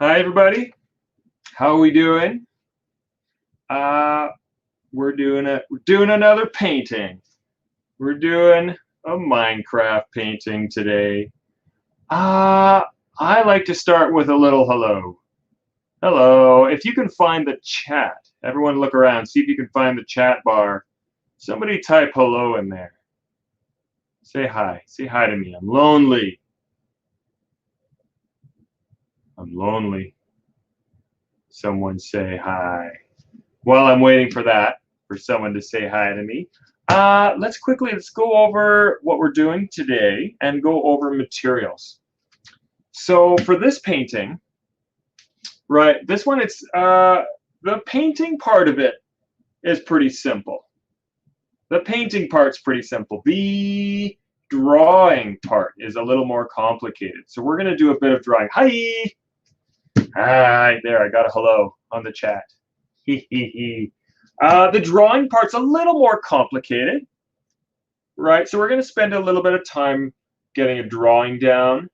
Hi everybody, how are we doing? Uh, we're doing another painting. We're doing a Minecraft painting today. Uh, I like to start with a little hello. Hello. If you can find the chat, everyone look around, see if you can find the chat bar. Somebody type hello in there. Say hi. Say hi to me. I'm lonely. I'm lonely. Someone say hi. While I'm waiting for that, for someone to say hi to me, let's go over what we're doing today and go over materials. So for this painting, right, this one, it's the painting part of it is pretty simple. The painting part's pretty simple. The drawing part is a little more complicated. So we're going to do a bit of drawing. Hi! Hi, there, I got a hello on the chat. The drawing part's a little more complicated, right? So we're going to spend a little bit of time getting a drawing down,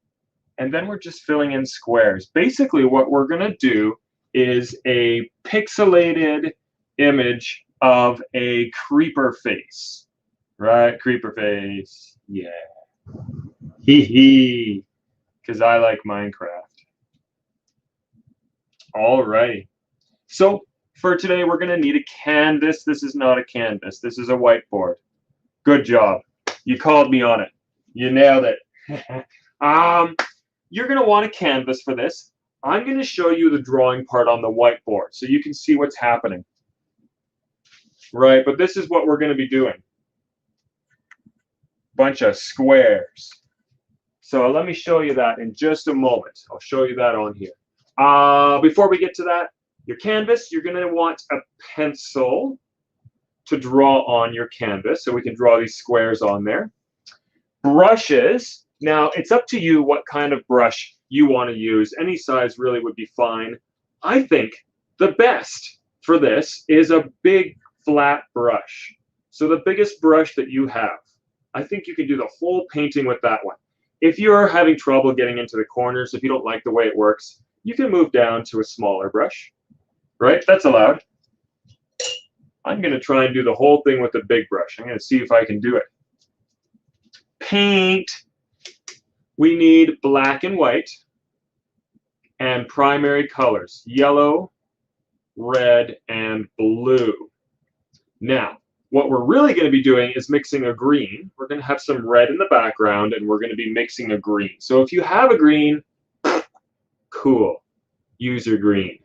and then we're just filling in squares. Basically, what we're going to do is a pixelated image of a creeper face, right? Creeper face, yeah. Hee hee, because I like Minecraft. All right. So for today, we're going to need a canvas. This is not a canvas. This is a whiteboard. Good job. You called me on it. You nailed it. You're going to want a canvas for this. I'm going to show you the drawing part on the whiteboard so you can see what's happening. Right, but this is what we're going to be doing. Bunch of squares. So let me show you that in just a moment. I'll show you that on here. Before we get to that, your canvas, you're going to want a pencil to draw on your canvas so we can draw these squares on there. Brushes, now it's up to you what kind of brush you want to use. Any size really would be fine. I think the best for this is a big flat brush. So the biggest brush that you have, I think you can do the whole painting with that one. If you're having trouble getting into the corners, if you don't like the way it works, you can move down to a smaller brush, right? That's allowed. I'm going to try and do the whole thing with a big brush. I'm going to see if I can do it. Paint. We need black and white and primary colors, yellow, red, and blue. Now, what we're really going to be doing is mixing a green. We're going to have some red in the background, and we're going to be mixing a green. So if you have a green, cool. Use your green.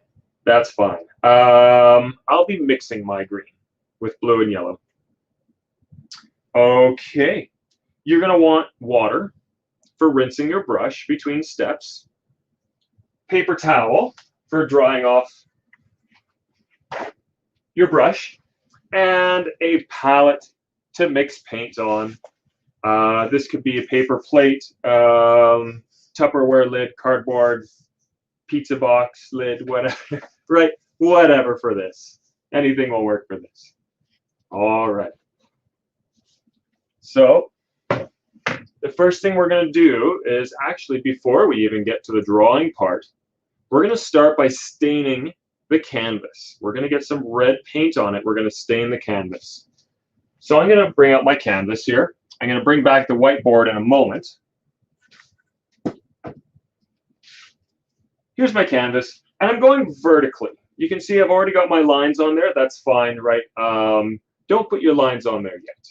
That's fine. I'll be mixing my green with blue and yellow. Okay. You're going to want water for rinsing your brush between steps. Paper towel for drying off your brush. And a palette to mix paint on. This could be a paper plate, Tupperware lid, cardboard, pizza box lid, whatever, right? Whatever for this. Anything will work for this. All right. So the first thing we're going to do is actually, before we even get to the drawing part, we're going to start by staining the canvas. We're going to get some red paint on it. We're going to stain the canvas. So I'm going to bring out my canvas here. I'm going to bring back the whiteboard in a moment. Here's my canvas, and I'm going vertically. You can see I've already got my lines on there. That's fine, right? Don't put your lines on there yet.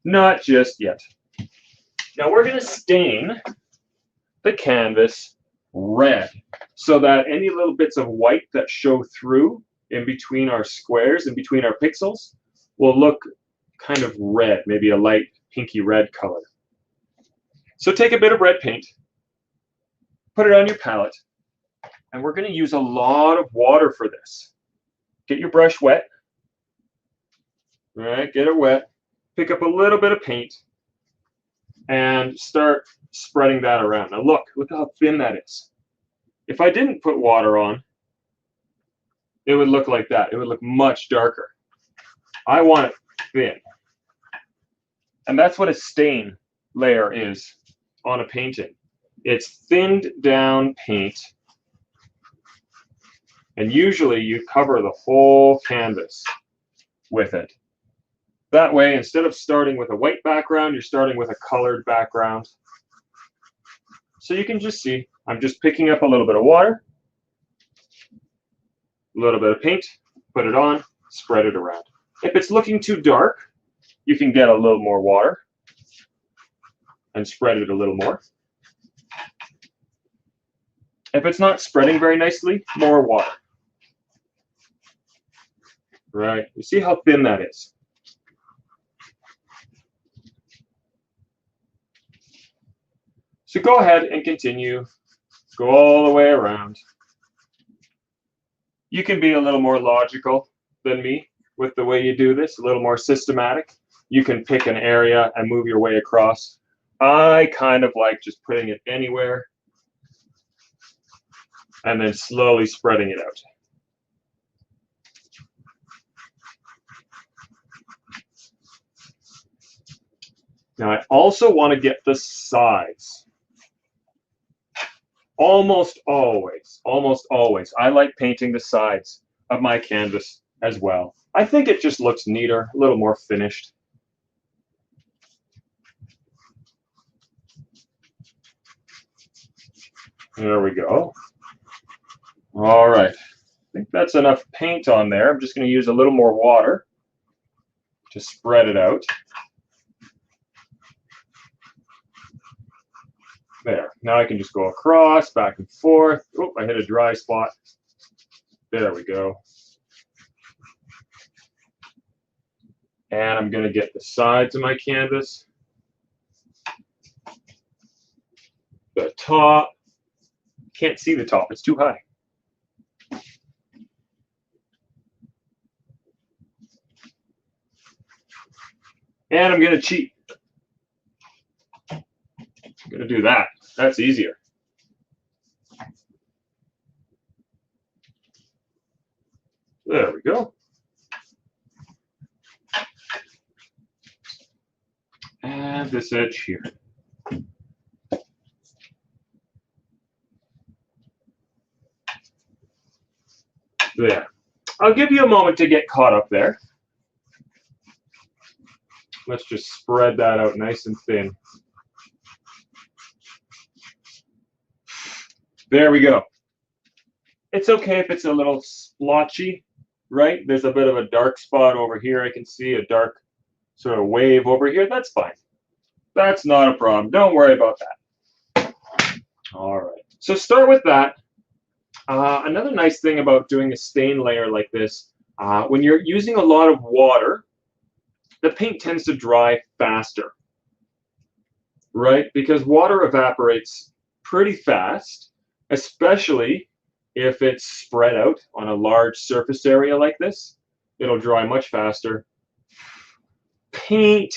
Not just yet. Now we're going to stain the canvas red so that any little bits of white that show through in between our squares, in between our pixels, will look kind of red, maybe a light pinky red color. So take a bit of red paint, put it on your palette, and we're going to use a lot of water for this. Get your brush wet. All right, get it wet. Pick up a little bit of paint and start spreading that around. Now look how thin that is. If I didn't put water on, it would look like that. It would look much darker. I want it thin. And that's what a stain layer is on a painting. It's thinned down paint And usually you cover the whole canvas with it. That way, instead of starting with a white background, you're starting with a colored background. So you can just see, I'm just picking up a little bit of water, a little bit of paint, put it on, spread it around. If it's looking too dark, you can get a little more water and spread it a little more. If it's not spreading very nicely, more water. Right, you see how thin that is. So go ahead and continue, go all the way around. You can be a little more logical than me with the way you do this, a little more systematic. You can pick an area and move your way across. I kind of like just putting it anywhere and then slowly spreading it out. Now I also want to get the sides. Almost always, I like painting the sides of my canvas as well. I think it just looks neater, a little more finished. There we go. All right, I think that's enough paint on there. I'm just going to use a little more water to spread it out. There, now I can just go across, back and forth. Oh, I hit a dry spot. There we go. And I'm going to get the sides of my canvas, the top. Can't see the top, it's too high. And I'm going to cheat. I'm going to do that. That's easier. There we go. And this edge here. There. I'll give you a moment to get caught up there. Let's just spread that out nice and thin. There we go. It's okay if it's a little splotchy, right? There's a bit of a dark spot over here. I can see a dark sort of wave over here. That's fine. That's not a problem. Don't worry about that. All right. So start with that. Another nice thing about doing a stain layer like this, when you're using a lot of water, the paint tends to dry faster, right? Because water evaporates pretty fast, especially if it's spread out on a large surface area like this. It'll dry much faster. Paint,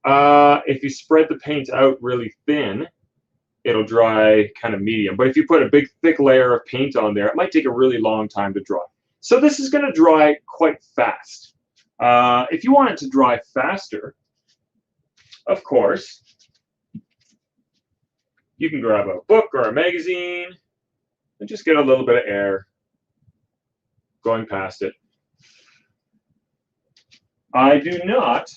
if you spread the paint out really thin, it'll dry kind of medium. But if you put a big thick layer of paint on there, it might take a really long time to dry. So this is going to dry quite fast. If you want it to dry faster, of course, you can grab a book or a magazine and just get a little bit of air going past it. I do not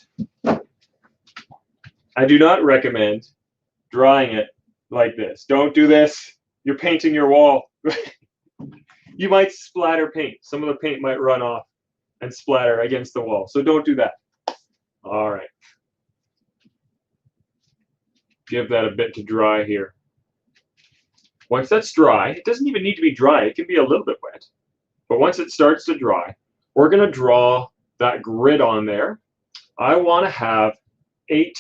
recommend drying it like this. Don't do this. You're painting your wall. You might splatter paint. Some of the paint might run off and splatter against the wall. So don't do that. All right. Give that a bit to dry here. Once that's dry, it doesn't even need to be dry. It can be a little bit wet. But once it starts to dry, we're going to draw that grid on there. I want to have 8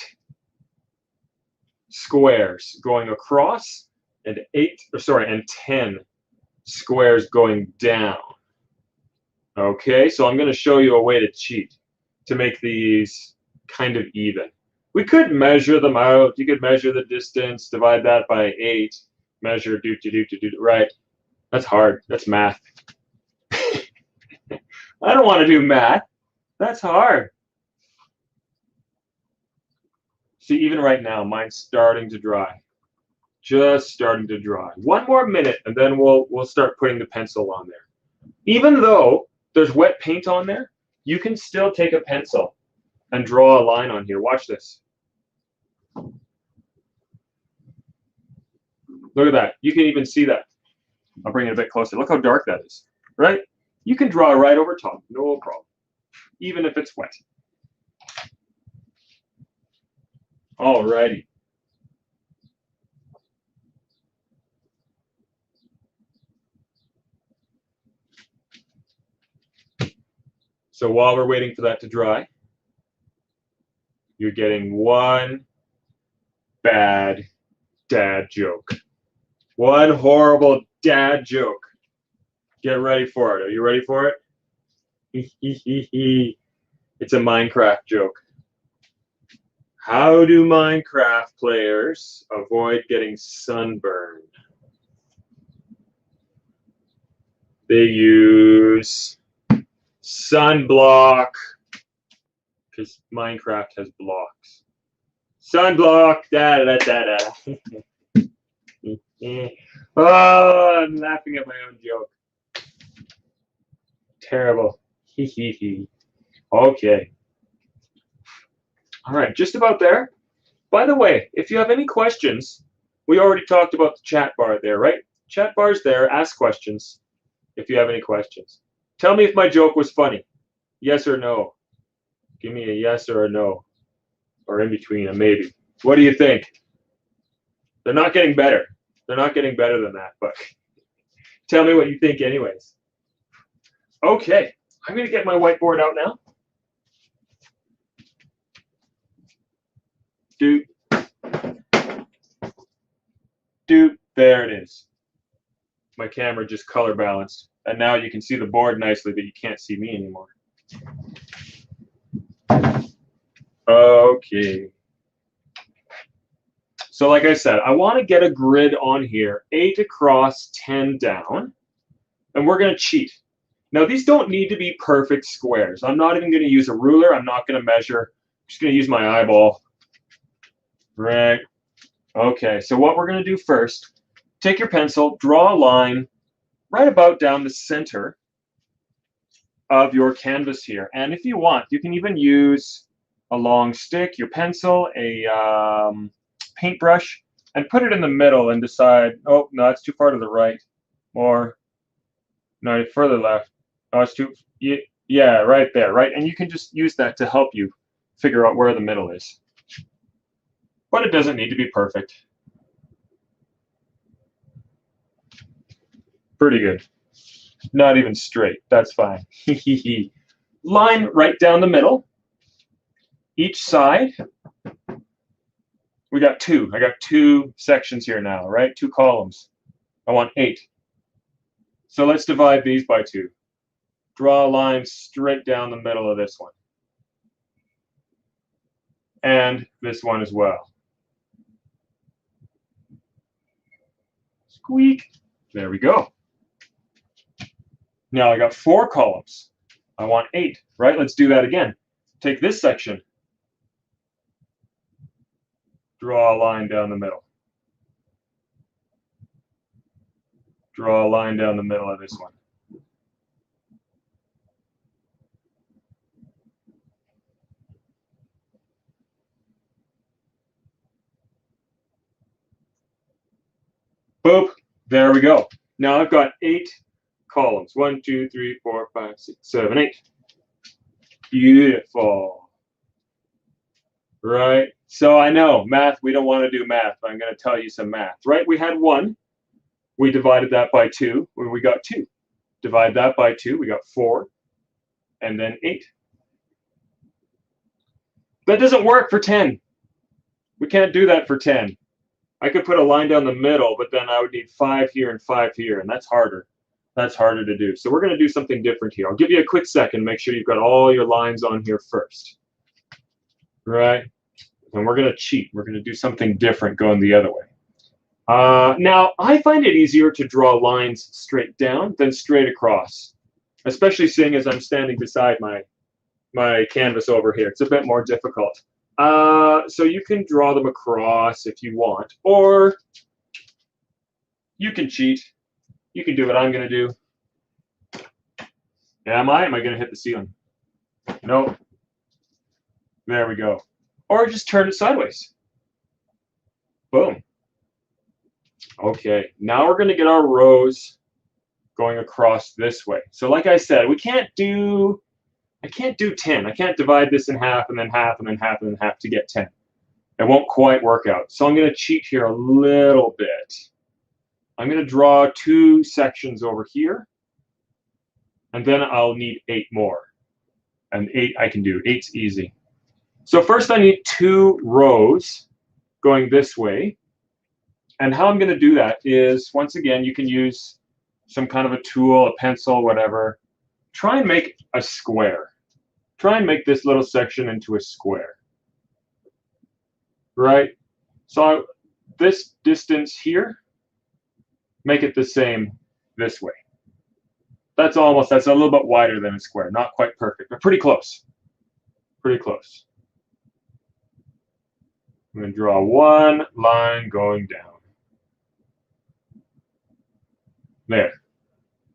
squares going across and 10 squares going down. Okay, so I'm going to show you a way to cheat to make these kind of even. We could measure them out. You could measure the distance, divide that by 8, measure right. That's hard. That's math. I don't want to do math. That's hard. See, even right now, mine's starting to dry. Just starting to dry. One more minute, and then we'll start putting the pencil on there. Even though there's wet paint on there, you can still take a pencil and draw a line on here. Watch this. Look at that. You can even see that. I'll bring it a bit closer. Look how dark that is, right? You can draw right over top, no problem, even if it's wet. Alrighty. So while we're waiting for that to dry, you're getting one bad dad joke. One horrible dad joke. Get ready for it. Are you ready for it? It's a Minecraft joke. How do Minecraft players avoid getting sunburned? They use sunblock, because Minecraft has blocks. Sunblock, da da da da. Oh, I'm laughing at my own joke. Terrible. Okay. All right, just about there. By the way, if you have any questions, we already talked about the chat bar there, right? Chat bar's there. Ask questions if you have any questions. Tell me if my joke was funny. Yes or no. Give me a yes or a no. Or in between, a maybe. What do you think? They're not getting better. They're not getting better than that, but tell me what you think anyways. Okay, I'm going to get my whiteboard out now. There it is. My camera just color balanced. And now you can see the board nicely, but you can't see me anymore. Okay. So like I said, I want to get a grid on here, 8 across, 10 down. And we're going to cheat. Now, these don't need to be perfect squares. I'm not even going to use a ruler. I'm not going to measure. I'm just going to use my eyeball. Right. Okay, so what we're going to do first, take your pencil, draw a line right about down the center of your canvas here. And if you want, you can even use a long stick, your pencil, a paintbrush, and put it in the middle and decide, oh, no, it's too far to the right. Or, no, further left. Oh, it's too, yeah, right there, right? And you can just use that to help you figure out where the middle is. But it doesn't need to be perfect. Pretty good. Not even straight. That's fine. Line right down the middle. Each side. We got 2. I got 2 sections here now, right? 2 columns. I want 8. So let's divide these by 2. Draw a line straight down the middle of this one. And this one as well. Squeak. There we go. Now I got 4 columns. I want 8, right? Let's do that again. Take this section. Draw a line down the middle. Draw a line down the middle of this one. Boop. There we go. Now I've got 8 columns. 1, 2, 3, 4, 5, 6, 7, 8. Beautiful. Right? So I know, math, we don't want to do math, but I'm going to tell you some math. Right? We had 1. We divided that by 2, when we got 2. Divide that by 2, we got 4. And then 8. That doesn't work for 10. We can't do that for 10. I could put a line down the middle, but then I would need 5 here and 5 here, and that's harder. That's harder to do. So we're going to do something different here. I'll give you a quick second. Make sure you've got all your lines on here first. Right? And we're going to cheat. We're going to do something different going the other way. Now, I find it easier to draw lines straight down than straight across, especially seeing as I'm standing beside my canvas over here. It's a bit more difficult. So you can draw them across if you want, or You can cheat. You can do what I'm going to do. Am I? Am I going to hit the ceiling? No. There we go. Or just turn it sideways. Boom. Okay, now we're going to get our rows going across this way. So like I said, I can't do 10. I can't divide this in half and then half and then half and then half to get 10. It won't quite work out. So I'm going to cheat here a little bit. I'm going to draw 2 sections over here, and then I'll need 8 more. And 8 I can do. 8's easy. So first I need 2 rows going this way. And how I'm going to do that is, once again, you can use some kind of a tool, a pencil, whatever. Try and make a square. Try and make this little section into a square. Right? So this distance here, make it the same this way. That's a little bit wider than a square. Not quite perfect, but pretty close. Pretty close. I'm going to draw 1 line going down. There.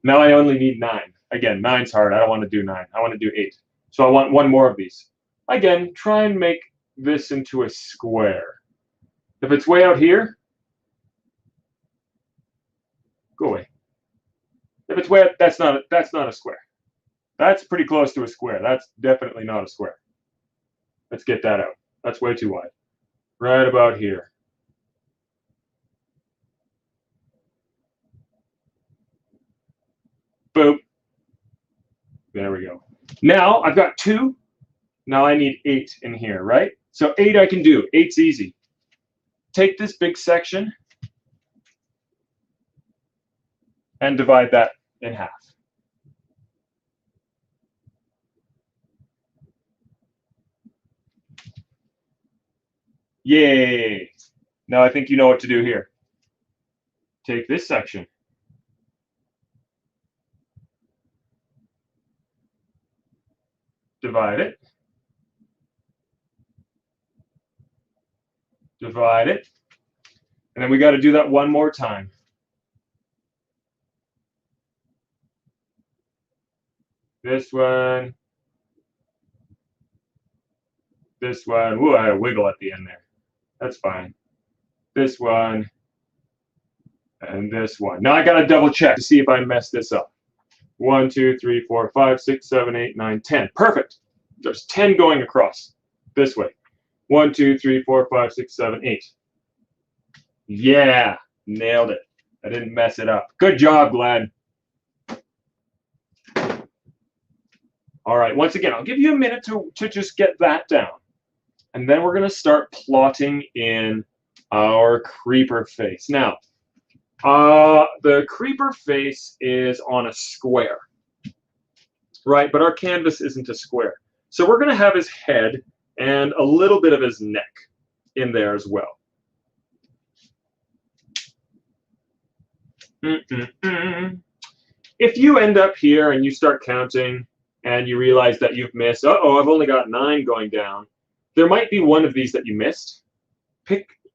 Now I only need 9. Again, 9's hard. I don't want to do 9. I want to do 8. So I want 1 more of these. Again, try and make this into a square. If it's way out here, go away. If it's way out, that's not a square. That's pretty close to a square. That's definitely not a square. Let's get that out. That's way too wide. Right about here. Boom. There we go. Now I've got 2. Now I need 8 in here, right? So 8 I can do. 8's easy. Take this big section and divide that in half. Yay! Now I think you know what to do here. Take this section. Divide it. Divide it. And then we got to do that one more time. This one. This one. Ooh, I had a wiggle at the end there. That's fine. This one. And this one. Now I got to double check to see if I messed this up. 1, 2, 3, 4, 5, 6, 7, 8, 9, 10. Perfect. There's 10 going across this way. 1, 2, 3, 4, 5, 6, 7, 8. Yeah, nailed it. I didn't mess it up. Good job, Glenn. All right, once again, I'll give you a minute to just get that down. And then we're going to start plotting in our creeper face. Now, the creeper face is on a square, right? But our canvas isn't a square. So we're going to have his head and a little bit of his neck in there as well. If you end up here and you start counting and you realize that you've missed, uh-oh, I've only got 9 going down, there might be one of these that you missed.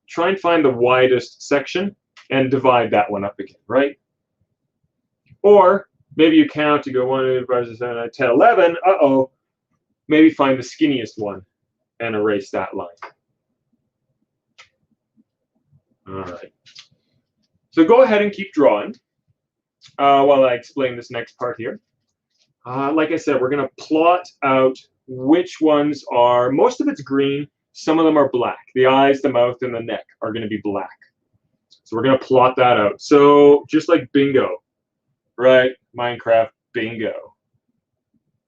Try and find the widest section and divide that one up again, right? Or maybe you count to go 1, 2, 3, 4, 5, 6, 7, 8, 10, 11. Uh-oh. Maybe find the skinniest one and erase that line. All right. So go ahead and keep drawing while I explain this next part here. Like I said, we're going to plot out which ones are, most of it's green, some of them are black. The eyes, the mouth, and the neck are going to be black. So we're going to plot that out. So just like bingo, right? Minecraft bingo.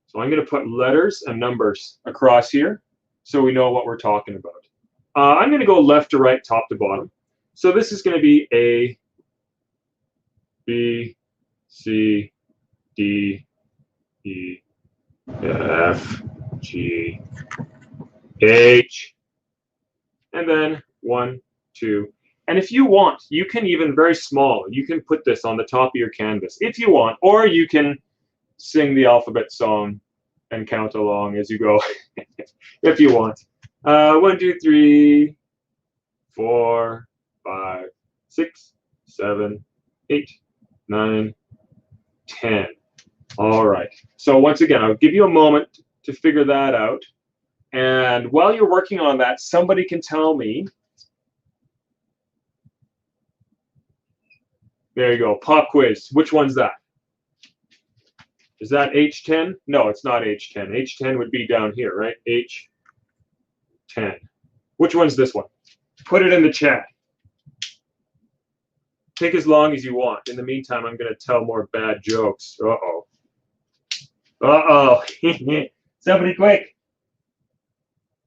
So I'm going to put letters and numbers across here so we know what we're talking about. I'm going to go left to right, top to bottom. So this is going to be A, B, C, D, E, F, G, H, and then 1, 2. And if you want, you can even very small, you can put this on the top of your canvas if you want, or you can sing the alphabet song and count along as you go if you want. 1, 2, 3, 4, 5, 6, 7, 8, 9, 10. All right. So once again, I'll give you a moment to figure that out. And while you're working on that, somebody can tell me. There you go. Pop quiz. Which one's that? Is that H10? No, it's not H10. H10 would be down here, right? H10. Which one's this one? Put it in the chat. Take as long as you want. In the meantime, I'm going to tell more bad jokes. Uh-oh. Uh-oh. Somebody quick.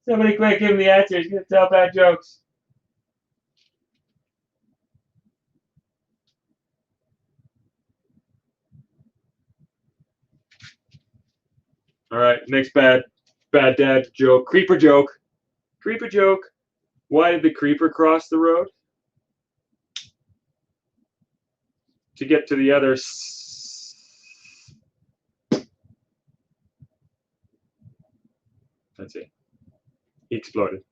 Somebody quick, give him the answer. He's going to tell bad jokes. All right, next bad dad joke. Creeper joke. Creeper joke. Why did the creeper cross the road? To get to the other. That's it. He exploded.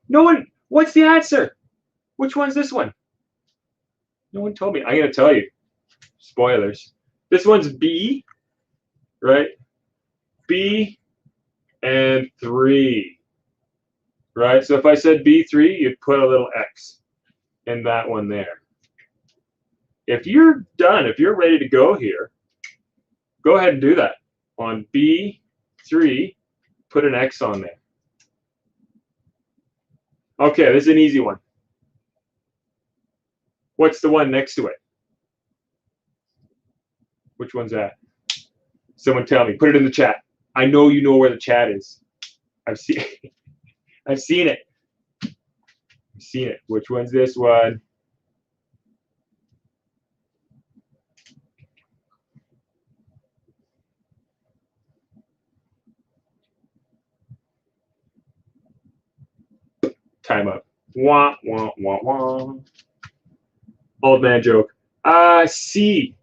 No one. What's the answer? Which one's this one? No one told me. I'm going to tell you. Spoilers. This one's B, right? B and 3, right? So if I said B3, you'd put a little X in that one there. If you're done, if you're ready to go here, go ahead and do that. On B3, put an X on there. Okay, this is an easy one. What's the one next to it? Which one's that? Someone tell me. Put it in the chat. I know you know where the chat is. I've seen it. I've seen it. I've seen it. Which one's this one? Time up. Wah, wah, wah, wah. Old man joke. C3.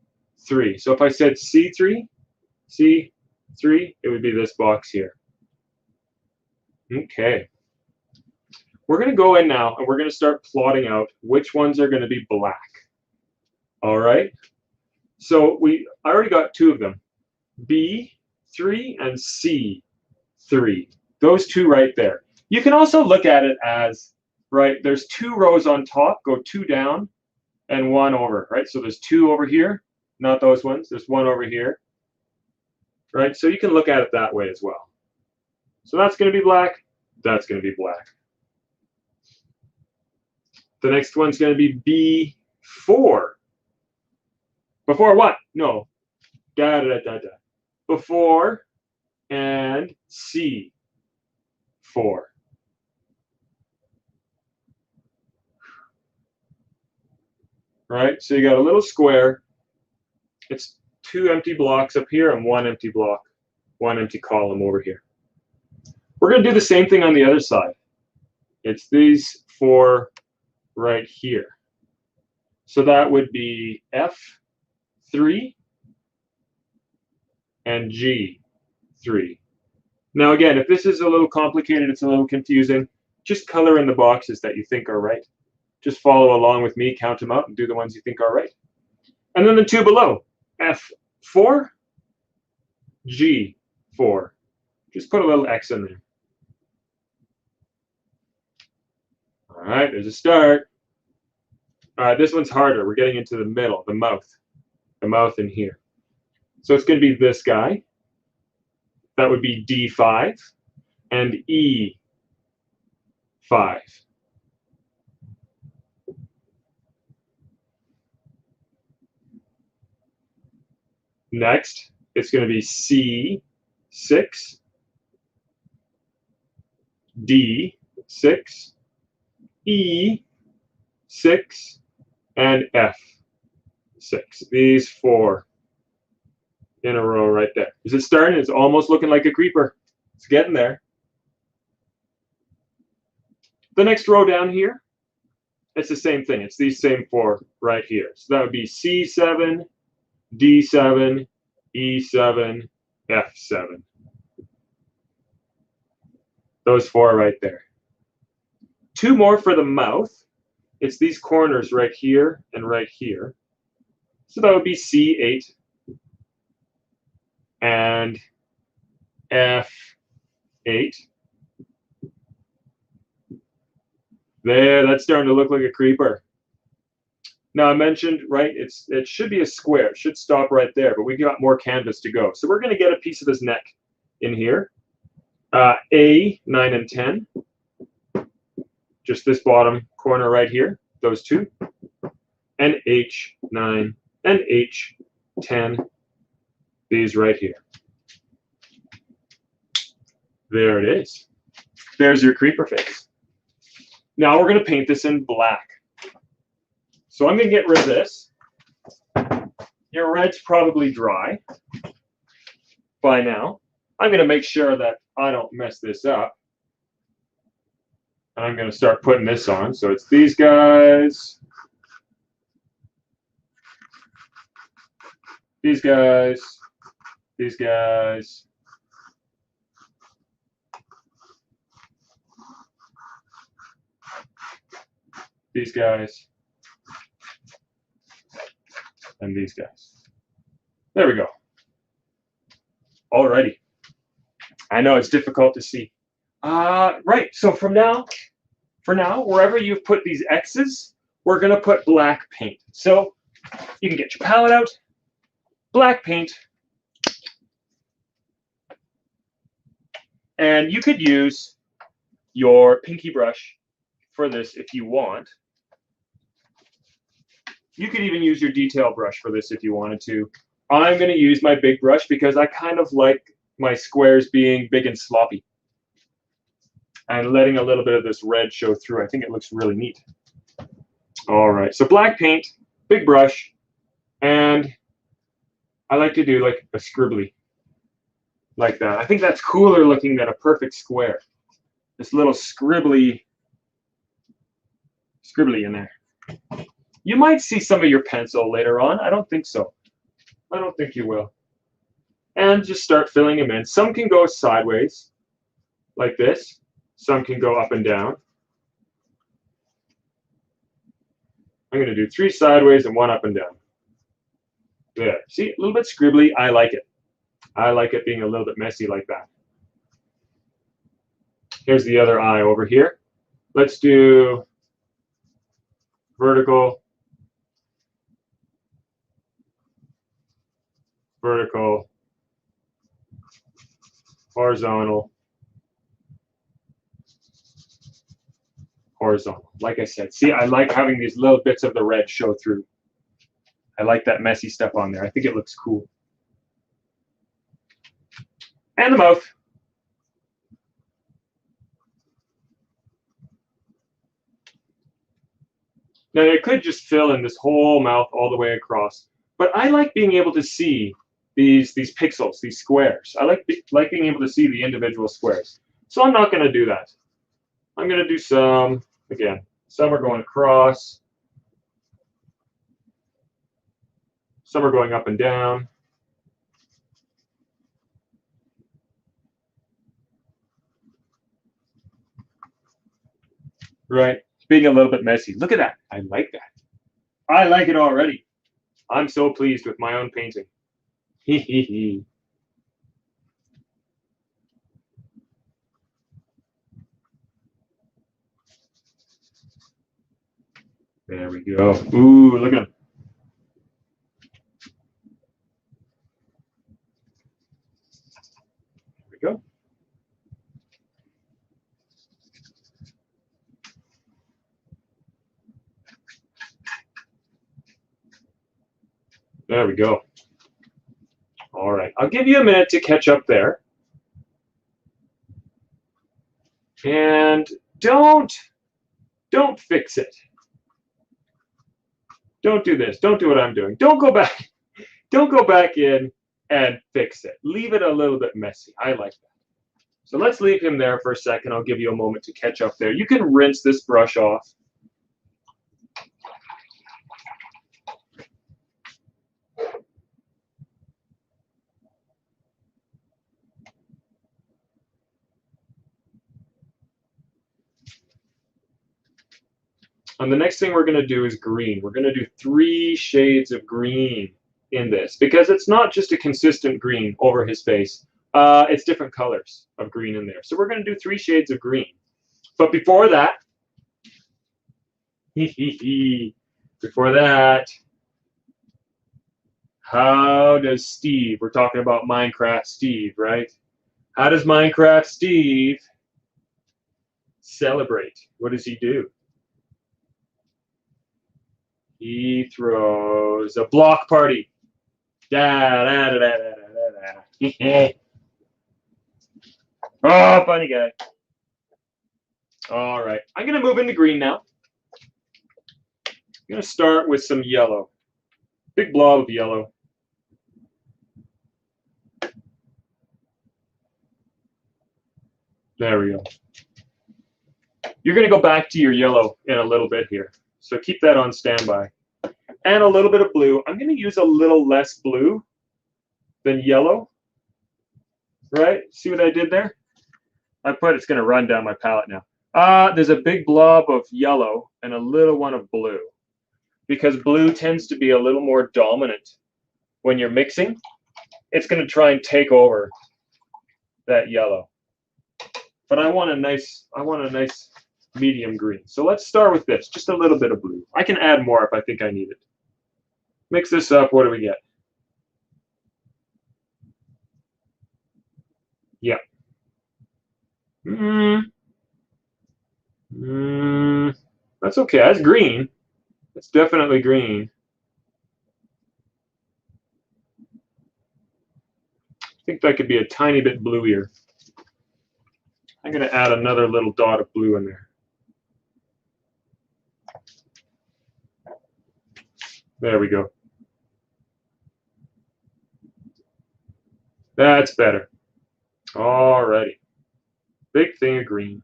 So if I said C3, C3, it would be this box here. Okay. We're going to go in now and we're going to start plotting out which ones are going to be black. All right. So I already got 2 of them. B3 and C3. Those 2 right there. You can also look at it as, right, there's 2 rows on top, go 2 down, and 1 over, right? So there's 2 over here, not those ones. There's 1 over here, right? So you can look at it that way as well. So that's going to be black. That's going to be black. The next one's going to be B4. Before what? No. Da-da-da-da-da. Before and C4. Right? So you got a little square. It's 2 empty blocks up here and 1 empty block, 1 empty column over here. We're going to do the same thing on the other side. It's these 4 right here. So that would be F3 and G3. Now again, if this is a little complicated, it's a little confusing, just color in the boxes that you think are right. Just follow along with me, count them out, and do the ones you think are right. And then the 2 below, F4, G4. Just put a little X in there. All right, there's a start. All right, this one's harder. We're getting into the middle, the mouth in here. So it's going to be this guy. That would be D5 and E5. Next, it's going to be C6, D6, E6, and F6. These 4 in a row right there. Is it starting? It's almost looking like a creeper. It's getting there. The next row down here, it's the same thing. It's these same 4 right here. So that would be C7, D7, E7, F7. Those 4 right there. 2 more for the mouth. it's these corners right here and right here. So that would be C8 and F8. There, that's starting to look like a creeper. Now I mentioned, right, it should be a square. It should stop right there, but we got more canvas to go. So we're going to get a piece of his neck in here. A, 9 and 10. Just this bottom corner right here, those two. And H, 9, and H, 10. These right here. There it is. There's your creeper face. Now we're going to paint this in black. So I'm going to get rid of this. Your red's probably dry by now. I'm going to make sure that I don't mess this up. And I'm going to start putting this on. So it's these guys, these guys, these guys, these guys, and these guys. There we go. Alrighty. I know it's difficult to see. Right, so for now, wherever you've put these X's, we're going to put black paint. So you can get your palette out, black paint, and you could use your pinky brush for this if you want. You could even use your detail brush for this if you wanted to. I'm going to use my big brush because I kind of like my squares being big and sloppy. And letting a little bit of this red show through. I think it looks really neat. All right, so black paint, big brush, and I like to do like a scribbly, like that. I think that's cooler looking than a perfect square. This little scribbly in there. You might see some of your pencil later on. I don't think so. I don't think you will. And just start filling them in. Some can go sideways, like this. Some can go up and down. I'm going to do 3 sideways and 1 up and down. There. See, a little bit scribbly. I like it. I like it being a little bit messy like that. Here's the other eye over here. Let's do vertical, vertical, horizontal, horizontal. Like I said, see, I like having these little bits of the red show through. I like that messy stuff on there. I think it looks cool. And the mouth. Now, I could just fill in this whole mouth all the way across, but I like being able to see these pixels, these squares. I like being able to see the individual squares. So I'm not going to do that. I'm going to do some, again, some are going across, some are going up and down. Right, being a little bit messy. Look at that. I like that. I like it already. I'm so pleased with my own painting. Hee hee hee. There we go. Ooh, look at him. There we go. There we go. All right, I'll give you a minute to catch up there. And don't fix it. Don't do this. Don't do what I'm doing. Don't go back. Don't go back in and fix it. Leave it a little bit messy. I like that. So let's leave him there for a second. I'll give you a moment to catch up there. You can rinse this brush off. And the next thing we're going to do is green. We're going to do 3 shades of green in this because it's not just a consistent green over his face. It's different colors of green in there. So we're going to do 3 shades of green. But before that, before that, how does Steve, we're talking about Minecraft Steve, right? How does Minecraft Steve celebrate? What does he do? He throws a block party. Da, da, da, da, da, da, da. Oh, funny guy. All right, I'm going to move into green now. I'm going to start with some yellow. Big blob of yellow. There we go. You're going to go back to your yellow in a little bit here. So keep that on standby. And a little bit of blue. I'm going to use a little less blue than yellow. Right? See what I did there? It's going to run down my palette now. There's a big blob of yellow and a little one of blue. Because blue tends to be a little more dominant when you're mixing. It's going to try and take over that yellow. But I want a nice medium green. So let's start with this, just a little bit of blue. I can add more if I think I need it. Mix this up, what do we get? Yeah. That's okay, that's green. It's definitely green. I think that could be a tiny bit bluier. I'm going to add another little dot of blue in there. There we go. That's better. Alrighty. Big thing of green.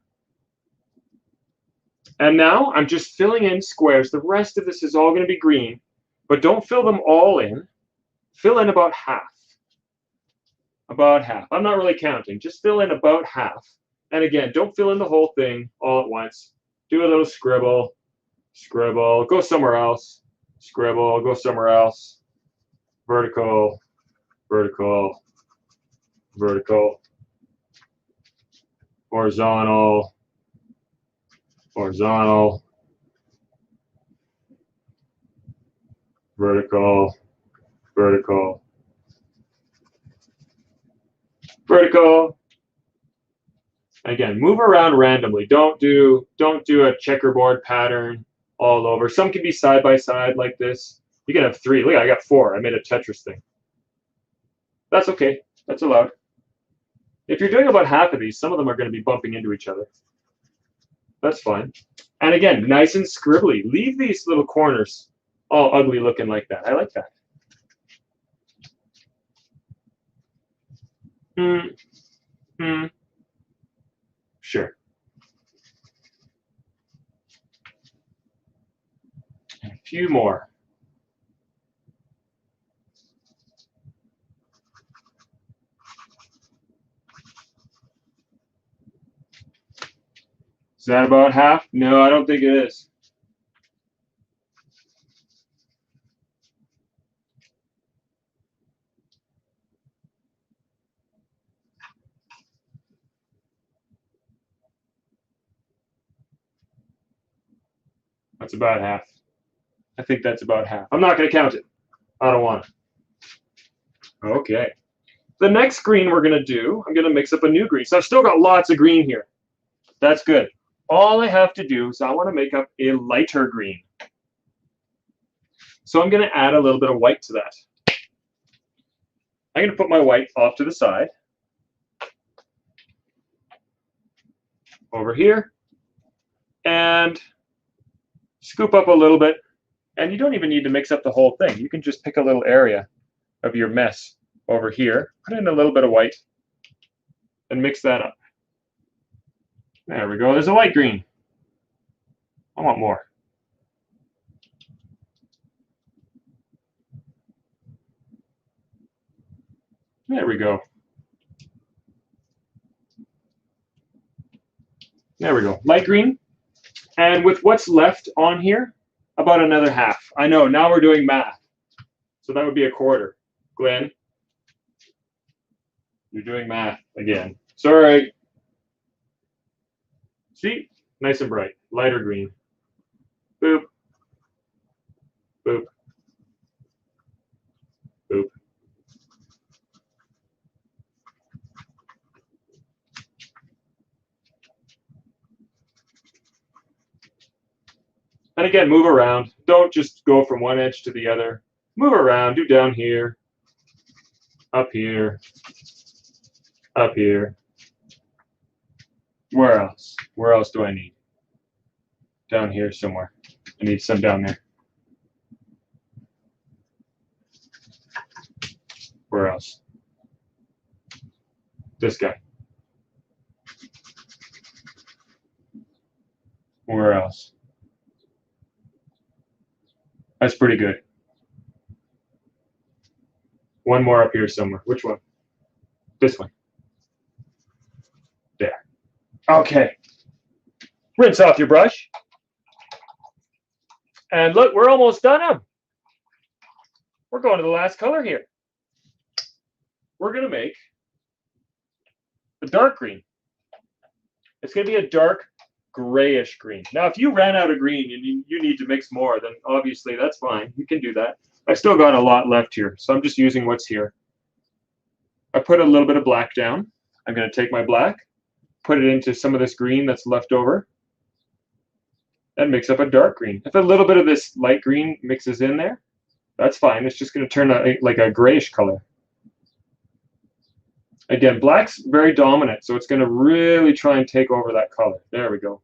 And now I'm just filling in squares. The rest of this is all going to be green, but don't fill them all in. Fill in about half. About half. I'm not really counting. Just fill in about half. And again, don't fill in the whole thing all at once. Do a little scribble, scribble, go somewhere else, scribble, go somewhere else, vertical, vertical, vertical, horizontal, horizontal, vertical, vertical, vertical. Again, move around randomly. Don't do a checkerboard pattern all over. Some can be side by side like this. You can have 3. Look, I got 4. I made a Tetris thing. That's okay. That's allowed. If you're doing about half of these, some of them are going to be bumping into each other. That's fine. And again, nice and scribbly. Leave these little corners all ugly looking like that. I like that. Sure. And a few more. Is that about half? No, I don't think it is. That's about half. I think that's about half. I'm not going to count it. I don't want it. Okay. The next green we're going to do, I'm going to mix up a new green. So I've still got lots of green here. That's good. All I have to do is I want to make up a lighter green. So I'm going to add a little bit of white to that. I'm going to put my white off to the side. Over here. And scoop up a little bit. And you don't even need to mix up the whole thing. You can just pick a little area of your mess over here. Put in a little bit of white. And mix that up. There we go. There's a light green. I want more. There we go. There we go. Light green. And with what's left on here, about another half. I know, now we're doing math. So that would be a quarter. Glenn, you're doing math again. Sorry. See? Nice and bright. Lighter green. Boop. Boop. Boop. And again, move around. Don't just go from one edge to the other. Move around. Do down here, up here, up here. Where else? Where else do I need? Down here somewhere. I need some down there. Where else? This guy. Where else? That's pretty good. One more up here somewhere. Which one? This one. There. Okay. Rinse off your brush. And look, we're almost done. We're going to the last color here. We're going to make a dark green. It's going to be a dark grayish green. Now, if you ran out of green and you need to mix more, then obviously that's fine. You can do that. I still got a lot left here, so I'm just using what's here. I put a little bit of black down. I'm going to take my black, put it into some of this green that's left over, and mix up a dark green. If a little bit of this light green mixes in there, that's fine. It's just going to turn out like a grayish color. Again, black's very dominant, so it's going to really try and take over that color. There we go.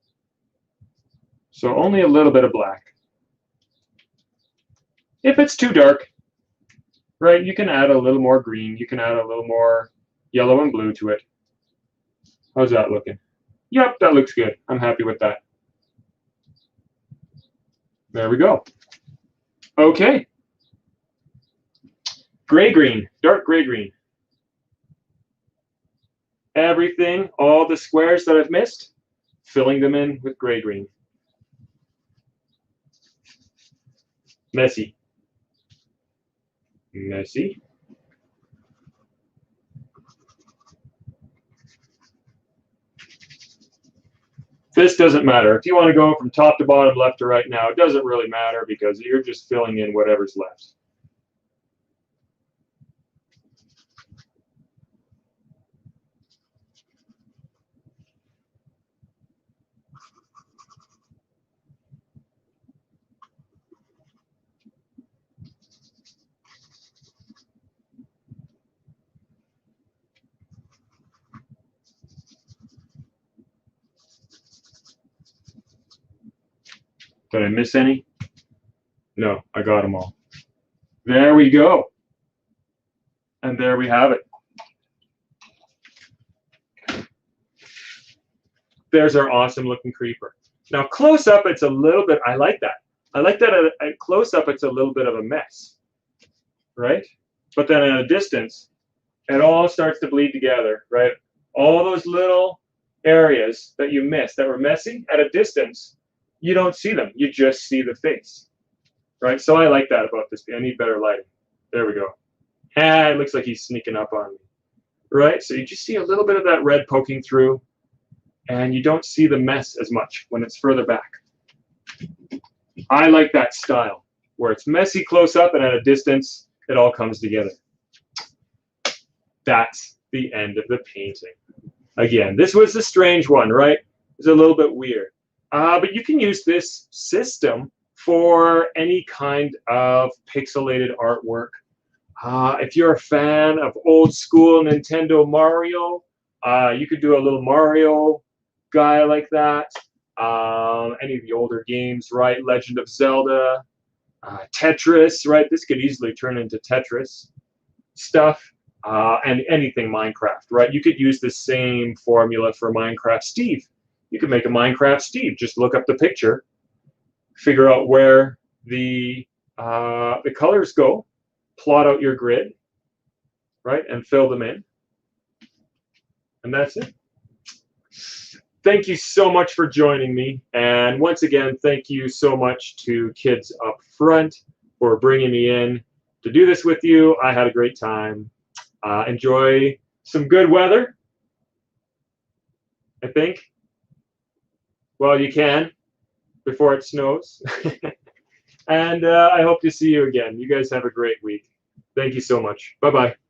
So only a little bit of black. If it's too dark, right, you can add a little more green. You can add a little more yellow and blue to it. How's that looking? Yep, that looks good. I'm happy with that. There we go. Okay. Gray green, dark gray green. Everything, all the squares that I've missed, filling them in with gray green. Messy. Messy. This doesn't matter. If you want to go from top to bottom, left to right now, it doesn't really matter because you're just filling in whatever's left. Did I miss any? No, I got them all. There we go. And there we have it. There's our awesome looking creeper. Now close up, it's a little bit, I like that. I like that at close up, it's a little bit of a mess, right? But then at a distance, it all starts to bleed together, right? All those little areas that you missed that were messy, at a distance, you don't see them. You just see the face, right? So I like that about this. I need better lighting. There we go. Ah, it looks like he's sneaking up on me, right? So you just see a little bit of that red poking through, and you don't see the mess as much when it's further back. I like that style, where it's messy close up, and at a distance, it all comes together. That's the end of the painting. Again, this was a strange one, right? It's a little bit weird. But you can use this system for any kind of pixelated artwork. If you're a fan of old school Nintendo Mario, you could do a little Mario guy like that. Any of the older games, right? Legend of Zelda, Tetris, right? This could easily turn into Tetris stuff. And anything Minecraft, right? You could use the same formula for Minecraft Steve. You could make a Minecraft Steve. Just look up the picture, figure out where the colors go, plot out your grid, right, and fill them in. And that's it. thank you so much for joining me. And once again, thank you so much to kids up front for bringing me in to do this with you. I had a great time. Enjoy some good weather, I think. Well, you can before it snows. And I hope to see you again. You guys have a great week. Thank you so much. Bye-bye.